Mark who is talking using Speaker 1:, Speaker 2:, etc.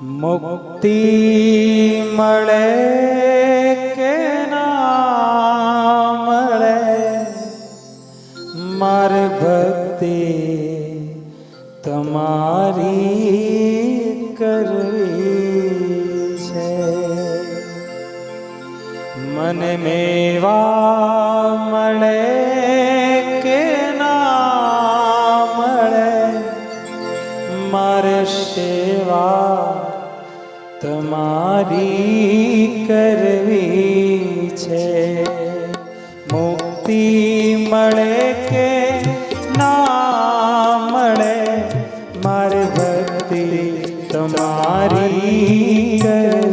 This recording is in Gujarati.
Speaker 1: મુક્તિ મળે કે ના મળે, માર ભક્તિ તમારી કરવી છે। મને મેવા મળે કે ના મળે, મારે સેવા તમારી કરવી છે। મુક્તિ મળે કે ના મળે, મારે ભક્તિ તમારી કરવી